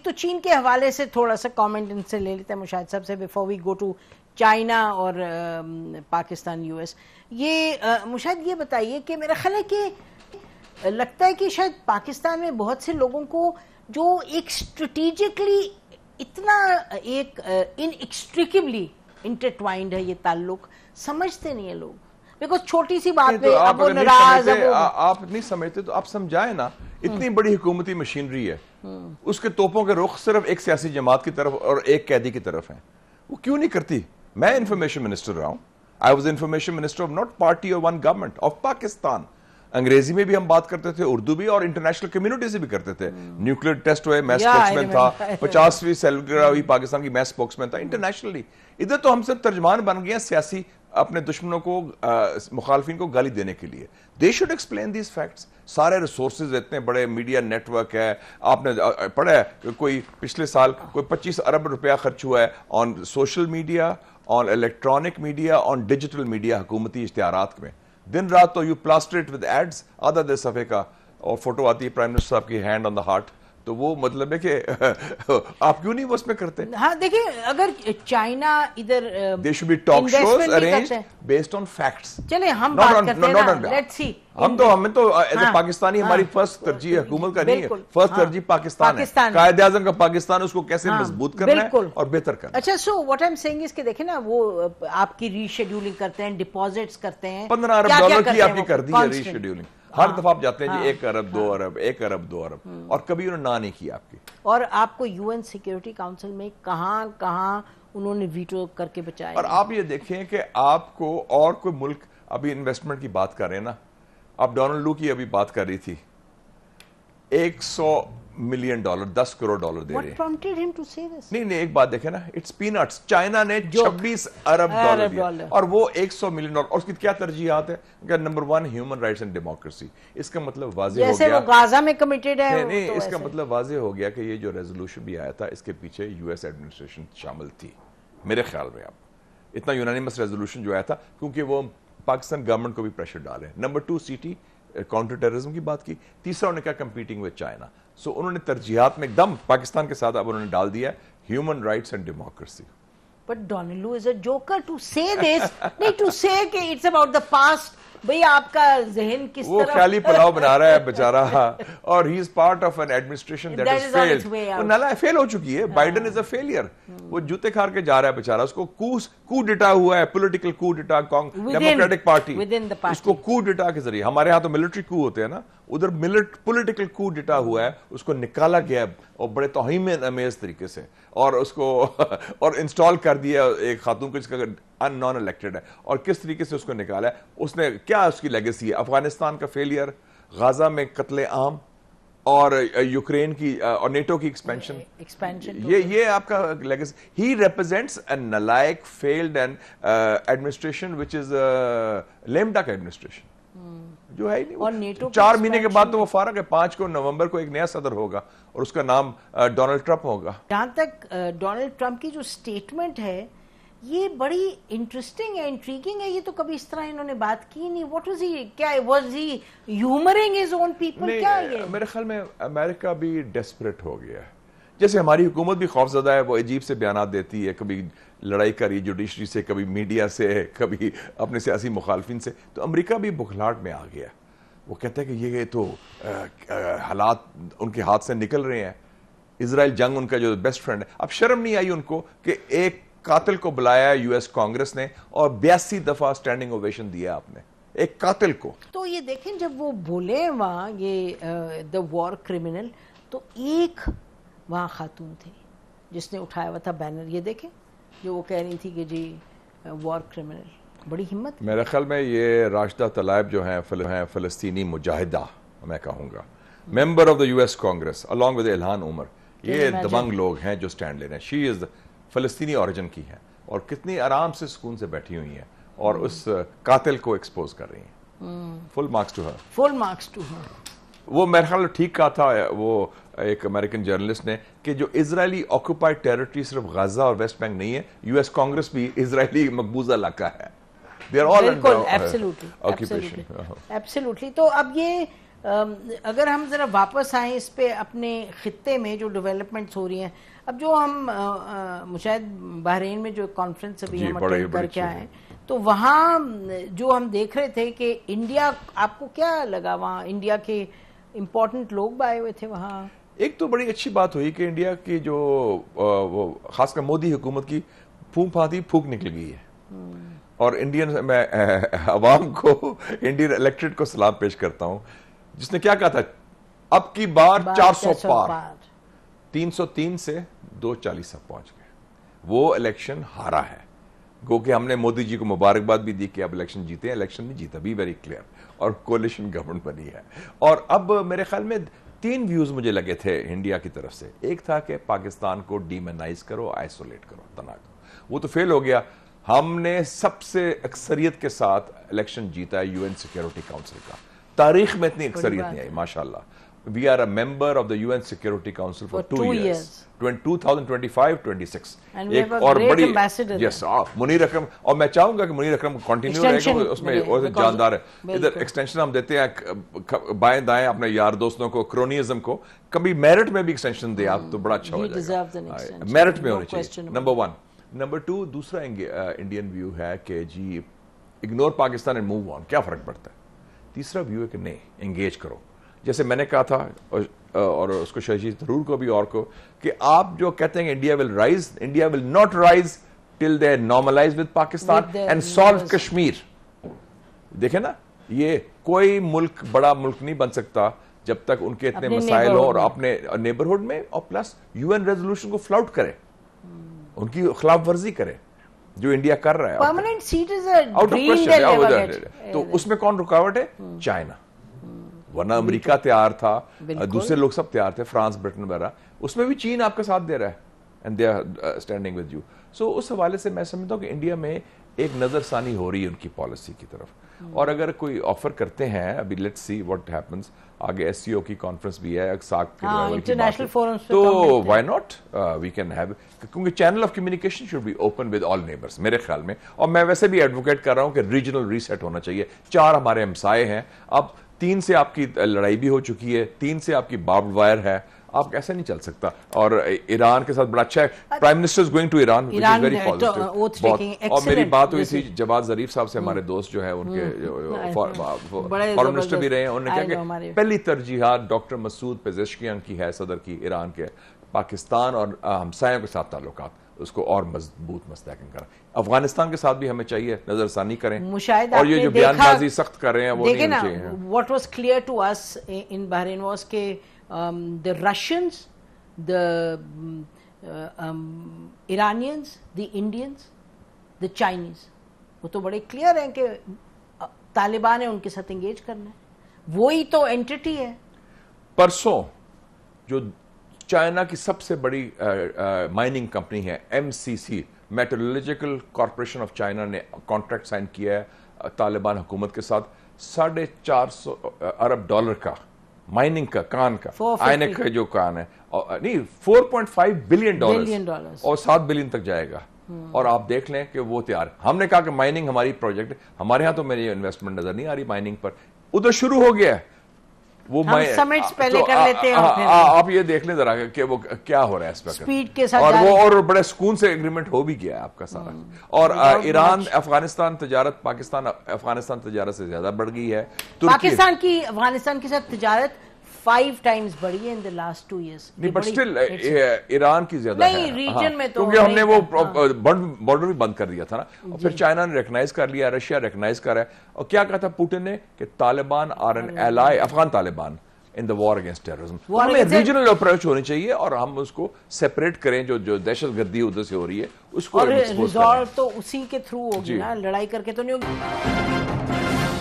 ایک تو چین کے حوالے سے تھوڑا سا کامنٹ ان سے لے لیتے ہیں مشاہد صاحب سے before we go to China اور پاکستان یو ایس. یہ مشاہد یہ بتائیے کہ میرا خیال ہے کہ لگتا ہے کہ شاید پاکستان میں بہت سے لوگوں کو جو ایک اسٹریٹجکلی اتنا ایک انیکسٹریکبلی انٹرٹوائنڈ ہے یہ تعلق, سمجھتے نہیں ہیں لوگ, بیکاز چھوٹی سی بات پہ اب وہ ناراض. آپ نہیں سمجھتے تو آپ سمجھائیں نا, اتنی بڑی حکومتی مشینری ہے, اس کے توپوں کے رخ صرف ایک سیاسی جماعت کی طرف اور ایک قیدی کی طرف ہیں, وہ کیوں نہیں کرتی؟ میں انفارمیشن منسٹر رہا ہوں, I was information minister of not party اور ون گورنمنٹ آف پاکستان. انگریزی میں بھی ہم بات کرتے تھے, اردو بھی, اور انٹرنیشنل کمیونٹی سے بھی کرتے تھے. نیوکلیر ٹیسٹ ہوئے, میں اسپوکسمین تھا, 50ویں سیلگرہ ہوئی پاکستان کی, میں اسپوکسمین تھا انٹرنیشنلی. ادھر تو ہم سب ترجمان بن گئے ہیں سیاسی, اپنے دشمنوں کو, مخالفین کو گالی دینے کے لیے. They should explain these facts. سارے ریسورسز اتنے بڑے میڈیا نیٹ ورک ہے, آپ نے پڑھا ہے کہ کوئی پچھلے سال کوئی 25 ارب روپیہ خرچ ہوا ہے on social media, on electronic media, on digital media, حکومتی اشتہارات میں. دن رات تو you plaster it with ads, آدھا دے صفحے کا, اور فوٹو آتی ہے پرائم منسٹر صاحب کی ہینڈ آن دا ہارٹ. تو وہ مطلب ہے کہ آپ کیوں نہیں وہ اس میں کرتے؟ ہاں دیکھیں, اگر چائنا ادھر they should be talk shows arranged based on facts. چلے ہم بات کرتے ہیں نا, لیٹس سی. ہمیں تو ایز اے پاکستانی ہماری فرسٹ ترجیح حکومت کا نہیں ہے, فرسٹ ترجیح پاکستان ہے. قائد اعظم کا پاکستان, اس کو کیسے مضبوط کرنا ہے اور بہتر کرنا ہے. اچھا, so what I am seeing is کہ دیکھیں نا, وہ آپ کی ری شیڈیولنگ کرتے ہیں, ڈپازٹس کرتے ہیں, 15 ارب ڈالر کی آپ کی کر دی ہے ری شیڈیولنگ. ہر دفعہ آپ جاتے ہیں جی 1 ارب 2 ارب 1 ارب 2 ارب, اور کبھی انہوں نے نہ نہیں کی آپ کی. اور آپ کو یو این سیکیورٹی کاؤنسل میں کہاں کہاں انہوں نے ویٹو کر کے بچایا. اور آپ یہ دیکھیں کہ آپ کو اور کوئی ملک, ابھی انویسٹمنٹ کی بات کر رہے ہیں نا, اب ڈونلڈ لو کی ابھی بات کر رہی تھی, $100 ملین, $10 کروڑ دے رہے ہیں. نہیں, ایک بات دیکھیں نا, اٹس پینٹس. چائنا نے 26 ارب ڈالر دیا, اور وہ $100 ملین. اور اس کی کیا ترجیحات ہے کہ number 1 human rights and democracy. اس کا مطلب واضح ہو گیا, جیسے وہ غازہ میں کمیٹڈ ہے. نہیں, اس کا مطلب واضح ہو گیا کہ یہ جو ریزولوشن بھی آیا تھا, اس کے پیچھے یو ایس ایڈمنسٹریشن شامل تھی میرے خیال میں. آپ اتنا یونانیمس ریزولوشن جو آیا تھا کیونکہ وہ پاکستان گورنمنٹ کو بھی پریشر ڈالے. نمبر 2 CT کاؤنٹر ٹیررزم کی بات کی. تیسرا انہوں نے کہا کمپیٹنگ ود چائنا. سو انہوں نے ترجیحات میں ایک دم پاکستان کے ساتھ اب انہوں نے ڈال دیا human rights and democracy. But Donald Lu is a joker to say this, نہیں to say کہ it's about the past. بھئی آپ کا ذہن کس طرح, وہ خیالی پلاؤ بنا رہا ہے بیچارہ, اور he is part of an administration that has failed. وہ نالا فیل ہو چکی ہے. Biden is a failure. وہ جوتے کھار کے جا رہا ہے بیچارہ, اس کو کو ڈٹا ہوا ہے, پولیٹیکل کو ڈٹا, ڈیموکریٹک پارٹی, اس کو کو ڈٹا کے ذریعے. ہمارے ہاں تو ملٹری کو ہوتے ہیں نا, ادھر پولیٹیکل کو ڈٹا ہوا ہے, اس کو نکالا گیا اور بڑے توہین امیز طریقے سے, اور اس کو اور انسٹال کر دیا ایک خاتون کو جس کا نان الیکٹڈ ہے, اور کس طریقے سے اس کو نکالا ہے. اس نے کیا, اس کی لیگیسی ہے افغانستان کا فیلئر, غازہ میں قتل عام, اور یوکرین کی اور نیٹو کی ایکسپینشن. یہ آپ کا لیگیسی. ہی ریپرزینٹس اے نالائق failed and administration which is lame duck administration, جو ہے ہی نہیں. 4 مہینے کے بعد تو وہ فارغ ہے. 5 نومبر کو ایک نیا صدر ہوگا اور اس کا نام ڈونلڈ ٹرمپ ہوگا. جہاں تک ڈونلڈ ٹرمپ کی جو سٹیٹمنٹ ہے, یہ بڑی انٹرسٹنگ ہے, انٹریگنگ ہے. یہ تو کبھی اس طرح انہوں نے بات کی نہیں. واٹ واز ہی, کیا was he humouring his own people, کیا یہ؟ میرے خیال میں امریکہ بھی ڈیسپریٹ ہو گیا ہے. جیسے ہماری حکومت بھی خوفزدہ ہے, وہ عجیب سے بیانات دیتی ہے, کبھی لڑائی کری جوڈیشری سے, کبھی میڈیا سے, کبھی اپنے سیاسی مخالفین سے. تو امریکہ بھی بکھلاہٹ میں آ گیا. وہ کہتا ہے کہ یہ تو حالات ان کے ہاتھ سے نکل رہے ہیں. اسرائیل جنگ ان کا جو بیسٹ فرینڈ ہے. اب شرم نہیں آئی ان کو کہ ایک قاتل کو بلایا یو ایس کانگریس نے, اور 82 دفعہ سٹینڈنگ اوویشن دیا آپ نے ایک قاتل کو. تو یہ دیکھیں, جب وہ بولے وہاں یہ دا وار کرمنل, تو ایک وہاں خاتون تھی جس نے اٹھایا ہوا تھا بینر. یہ دیکھیں, جو وہ کہہ رہی تھی کہ جی وار کرمنل. بڑی ہمت. میرے خیال میں یہ راشدہ طلائب جو ہیں فلسطینی مجاہدہ, میں کہوں گا member of the U S Congress along with Ilhan Omar, یہ دبنگ لوگ ہیں جو سٹینڈ لے رہے ہیں. شی از فلسطینی اوریجن کی ہیں, اور کتنی آرام سے سکون سے بیٹھی ہوئی ہیں, اور اس قاتل کو ایکسپوز کر رہی ہیں. Full marks to her, full marks to her. وہ میرے خیال ٹھیک کہا تھا وہ ایک امریکن جرنلسٹ نے کہ جو اسرائیلی آکوپائڈ ٹیریٹری صرف غزہ اور ویسٹ بینک نہیں ہے, یو ایس کانگریس بھی اسرائیلی مقبوضہ علاقہ ہے. بالکل, ایبسلیوٹلی. تو اب یہ اگر ہم ذرا واپس آئیں اس پہ اپنے خطے میں جو ڈیولپمنٹس ہو رہی ہیں، اب جو ہم مشاہد بحرین میں جو کانفرنس ابھی ہم اٹینڈ کر کے آئے، تو وہاں جو ہم دیکھ رہے تھے کہ انڈیا، آپ کو کیا لگا وہاں انڈیا کے امپورٹنٹ لوگ آئے ہوئے تھے وہاں؟ ایک تو بڑی اچھی بات ہوئی کہ انڈیا کی جو خاص کر مودی حکومت کی پھونک پھانتی پھونک نکل گئی ہے، اور انڈین میں عوام کو، انڈین الیکٹڈ کو سلام پیش کرتا ہوں، جس نے کیا کہا تھا اب کی بار 400 پار، 303 سے 240 تک پہنچ گئے، وہ الیکشن ہارا ہے، گو کہ ہم نے مودی جی کو مبارکباد بھی دی کہ اب الیکشن جیتے ہیں، الیکشن نہیں جیتا، بھی ویری کلیئر، اور کولیشن گورنمنٹ بنی ہے۔ اور اب میرے خیال میں 3 ویوز مجھے لگے تھے انڈیا کی طرف سے، ایک تھا کہ پاکستان کو ڈیمونائز کرو، آئسولیٹ کرو، تنہا کرو، وہ تو فیل ہو گیا۔ ہم نے سب سے اکثریت کے ساتھ الیکشن جیتا ہے یو این سیکیورٹی کاؤنسل کا، تاریخ میں اتنی اکثریت نہیں آئی ماشاءاللہ۔ We are a member of the U N security council for 2 years, 2025-26، ایک اور بڑی، یس، منیر اکرم، اور میں چاہوں گا کہ منیر اکرم کنٹینیو رہے گا، اس میں جاندار ہے، ادھر ایکسٹینشن ہم دیتے ہیں بائیں دائیں اپنے یار دوستوں کو، کرونیزم کو، کبھی میرٹ میں بھی ایکسٹینشن دے آپ تو بڑا اچھا ہو جائے گا، میرٹ میں ہونی چاہیے، نمبر 1۔ نمبر 2، دوسرا انڈین ویو ہے کہ جی ignore Pakistan and move on, کیا فرق پڑتا ہے۔ تیسرا ویو ہے کہ نہیں، انگیج کرو، جیسے میں نے کہا تھا، اور اس کو شہزاد تھرور کو بھی اور کو، کہ آپ جو کہتے ہیں کہ India will rise, India will not rise till they normalize with Pakistan and solve Kashmir. دیکھیں نا، یہ کوئی ملک بڑا ملک نہیں بن سکتا جب تک ان کے اتنے مسائل ہو، اور اپنے نیبرہڈ میں، اور پلس یو این ریزولوشن کو فلاؤٹ کرے، ان کی خلاف ورزی کرے جو انڈیا کر رہا ہے، permanent seat is a dream, تو اس میں کون رکاوٹ ہے؟ چائنا، ورنہ امریکہ تیار تھا، دوسرے لوگ سب تیار تھے، فرانس، برٹن وغیرہ، اس میں بھی چین آپ کا ساتھ دے رہا ہے، and they are standing with you. So اس حوالے سے میں سمجھتا ہوں کہ انڈیا میں ایک نظر ثانی ہو رہی ہے ان کی پالیسی کی طرف، اور اگر کوئی آفر کرتے ہیں، ابھی لیٹس سی واٹ ہیپنس، آگے ایس سی او کی کانفرنس بھی ہے، ساک کے لیول کی بات ہے، تو why not we can have, کیونکہ channel of communication should be open with all neighbours میرے خیال میں، اور میں ویسے بھی ایڈوکیٹ کر رہا ہوں کہ ریجنل ریسیٹ ہونا چاہیے۔ 4 ہمارے ہمسائے ہیں، اب 3 سے آپ کی لڑائی بھی ہو چکی ہے، 3 سے آپ کی باربڈ وائر ہے، آپ ایسا نہیں چل سکتا، اور ایران کے ساتھ بڑا اچھا ہے، prime minister is going to Iran, which is very positive, اور میری بات ہوئی تھی جواد ظریف صاحب سے، ہمارے دوست جو ہیں، ان کے فارن منسٹر بھی رہے ہیں، انہوں نے کہا کہ پہلی ترجیحات ڈاکٹر مسعود پزیشکیان کی ہے، صدر کی، ایران کے، پاکستان اور ہمسایوں کے ساتھ تعلقات اس کو اور مضبوط مستحکم کریں، افغانستان کے ساتھ بھی ہمیں چاہیے نظر ثانی کریں، اور یہ جو بیان بازی سخت کر رہے ہیں وہ نہیں ہونی چاہیے۔ What was clear to us in Bahrain was کہ the Russians, the Iranians, the Indians, the Chinese، وہ تو بڑے کلیئر ہیں کہ طالبان نے ان کے ساتھ انگیج کرنا ہے، وہی تو اینٹی ہے۔ پرسوں جو چائنا کی سب سے بڑی مائننگ کمپنی ہے MCC، meteorological corporation of China, نے کانٹریکٹ سائن کیا ہے طالبان حکومت کے ساتھ $450 ارب کا، مائننگ کا، کان کا، آئنے کا جو کان ہے، نہیں $4.5 بلین، اور 7 بلین تک جائے گا، اور آپ دیکھ لیں کہ وہ تیار۔ ہم نے کہا کہ مائننگ ہماری پروجیکٹ، ہمارے ہاں تو میری انویسٹمنٹ نظر نہیں آ رہی مائننگ پر، ادھر شروع ہو گیا ہے وہ، سمٹس پہلے کر لیتے ہیں، آپ یہ دیکھ لیں ذرا کہ وہ کیا ہو رہا ہے اس پر، اور وہ اور بڑے سکون سے ایگریمنٹ ہو بھی گیا ہے آپ کا سارا، اور ایران افغانستان تجارت، پاکستان افغانستان تجارت سے زیادہ بڑھ گئی ہے، پاکستان کی افغانستان کے ساتھ تجارت 5 times بڑھی ہے in the last 2 years، نہیں، بٹ اسٹل ایران کی زیادہ ہے، ریجن میں تو، کیونکہ ہم نے وہ بارڈر بھی بند کر دیا تھا نا، اور پھر چائنا نے ریکگنائز کر لیا، رشیا ریکگنائز کر رہا ہے، اور کیا کہا تھا پوٹن نے کہ Taliban are an ally, Afghan Taliban in the war against terrorism، ہمیں ریجنل اپروچ ہونی چاہیے، اور ہم اس کو سیپریٹ کریں، جو دہشت گردی ادھر سے ہو رہی ہے اس کو، اور ریزالو تو اسی کے تھرو ہوگی نا، لڑائی کر کے تو نہیں ہوگی۔